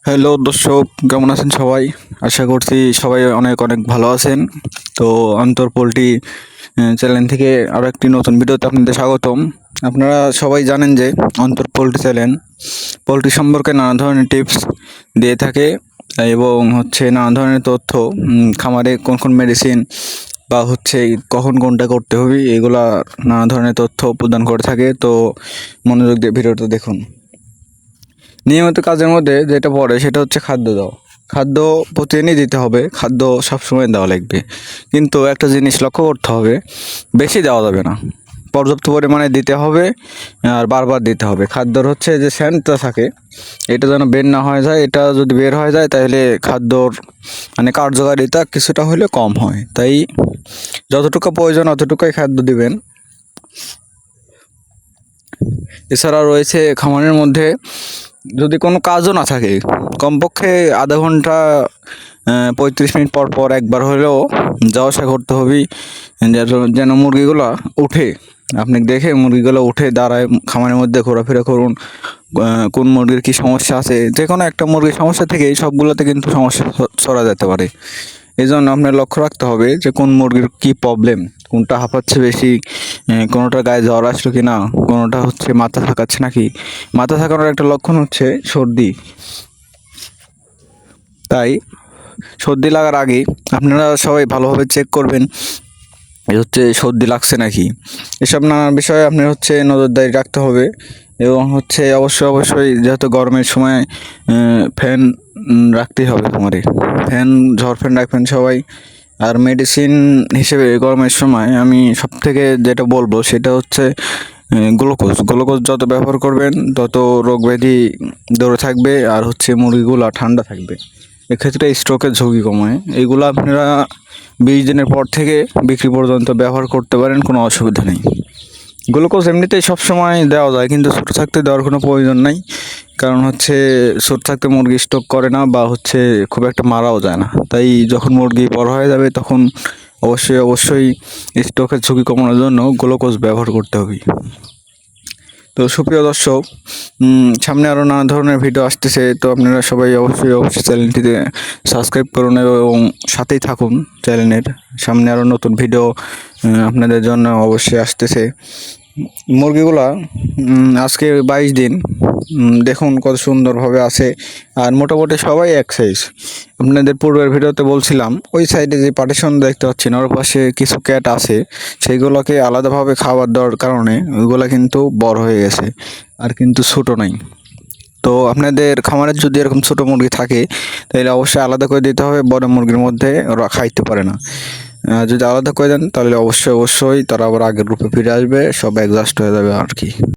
Hello দর্শক, কেমন আছেন সবাই? আশা করছি সবাই অনেক অনেক ভালো আছেন। তো অন্তর পোল্ট্রি চ্যানেল থেকে আরও একটি নতুন ভিডিওতে আপনাদের স্বাগতম। আপনারা সবাই জানেন যে অন্তর পোল্ট্রি চ্যানেল পোল্ট্রি সম্পর্কে নানা ধরনের টিপস দিয়ে থাকে এবং নানা ধরনের তথ্য, খামারে কোন কোন মেডিসিন বা কখন কোনটা করতে হবে, এগুলা নানা ধরনের তথ্য প্রদান করে থাকে। তো মনোযোগ দিয়ে ভিডিওটা দেখুন। নিয়মিত কাজের মধ্যে যেটা পড়ে সেটা হচ্ছে খাদ্য দেওয়া। খাদ্য প্রতিদিনই দিতে হবে, খাদ্য সবসময় দেওয়া লাগবে, কিন্তু একটা জিনিস লক্ষ্য করতে হবে, বেশি দেওয়া যাবে না, পর্যাপ্ত পরিমাণে দিতে হবে আর বারবার দিতে হবে। খাদ্যর যে স্যান্টটা থাকে, এটা যেন বের না হয়ে যায়। এটা যদি বের হয়ে যায় তাহলে খাদ্যর কার্যকারিতা কিছুটা হলে কম হয়। তাই যতটুকু প্রয়োজন অতটুকুই খাদ্য দিবেন। এছাড়া রয়েছে খামারের মধ্যে যদি কোনো কাজও না থাকে, কমপক্ষে আধা ঘন্টা 35 মিনিট পর পর একবার হলেও যাওয়া আসা করতে হবে, যেন মুরগিগুলো উঠে, আপনি দেখে মুরগিগুলো উঠে দাঁড়ায়, খামারের মধ্যে ঘোরাফেরা করুন। কোন মুরগির কী সমস্যা আছে, যে কোনো একটা মুরগির সমস্যা থেকে সবগুলোতে কিন্তু সমস্যা ছড়া যেতে পারে। এই জন্য আপনার লক্ষ্য রাখতে হবে যে কোন মুরগির কী প্রবলেম, কোনটা হাঁপাচ্ছে বেশি, কোনোটার গায়ে জ্বর আসলো কি না, কোনোটা মাথা থাকাচ্ছে নাকি। মাথা থাকানোর একটা লক্ষণ সর্দি। তাই সর্দি লাগার আগে আপনারা সবাই ভালোভাবে চেক করবেন সর্দি লাগছে নাকি। এসব নানান বিষয়ে আপনার নজরদারি রাখতে হবে। এবং অবশ্যই যেহেতু গরমের সময় ফ্যান রাখতেই হবে খামারে, ফ্যান, ঝড় ফ্যান রাখবেন সবাই। আর মেডিসিন হিসেবে গরমের সময় আমি সবথেকে যেটা বলবো সেটা গ্লুকোজ যত ব্যবহার করবেন তত রোগ ব্যাধি দূরে থাকবে, আর মুরগিগুলো ঠান্ডা থাকবে। এক্ষেত্রে স্ট্রোকের ঝুঁকি কমায়। এইগুলো আপনারা 20 দিনের পর থেকে বিক্রি পর্যন্ত ব্যবহার করতে পারেন, কোনো অসুবিধা নেই। গ্লুকোজ এমনিতেই সবসময় দেওয়া যায়, কিন্তু ছোটো থাকতে দেওয়ার কোনো প্রয়োজন নাই। কারণ ছোটো থাকতে মুরগি স্ট্রোক করে না, বা খুব একটা মারাও যায় না। তাই যখন মুরগি বড় হয়ে যাবে তখন অবশ্যই স্ট্রোকের ঝুঁকি কমানোর জন্য গ্লুকোজ ব্যবহার করতে হবে। তো সুপ্রিয় দর্শক, সামনে আরও নানা ধরনের ভিডিও আসতেছে। তো আপনারা সবাই অবশ্যই চ্যানেলটিতে সাবস্ক্রাইব করুন এবং সাথেই থাকুন চ্যানেলের। সামনে আরও নতুন ভিডিও আপনাদের জন্য অবশ্যই আসতেছে। মুরগিগুলা আজকে 22 দিন, দেখুন কত সুন্দরভাবে আছে। আর মোটামুটি সবাই এক সাইজ। আপনাদের পূর্বের ভিডিওতে বলছিলাম ওই সাইডে যে পার্টিশন দেখতে পাচ্ছেন, ওর পাশে কিছু ক্যাট আছে, সেইগুলোকে আলাদাভাবে খাবার দেওয়ার কারণে ওইগুলো কিন্তু বড় হয়ে গেছে, আর কিন্তু ছোটো নাই। তো আপনাদের খামারের যদি এরকম ছোটো মুরগি থাকে তাহলে অবশ্যই আলাদা করে দিতে হবে, বড় মুরগির মধ্যে ওরা খাইতে পারে না। যদি আলাদা করে দেন তাহলে অবশ্যই তারা আবার আগের রূপে ফিরে আসবে, সব অ্যাডজাস্ট হয়ে যাবে আর কি।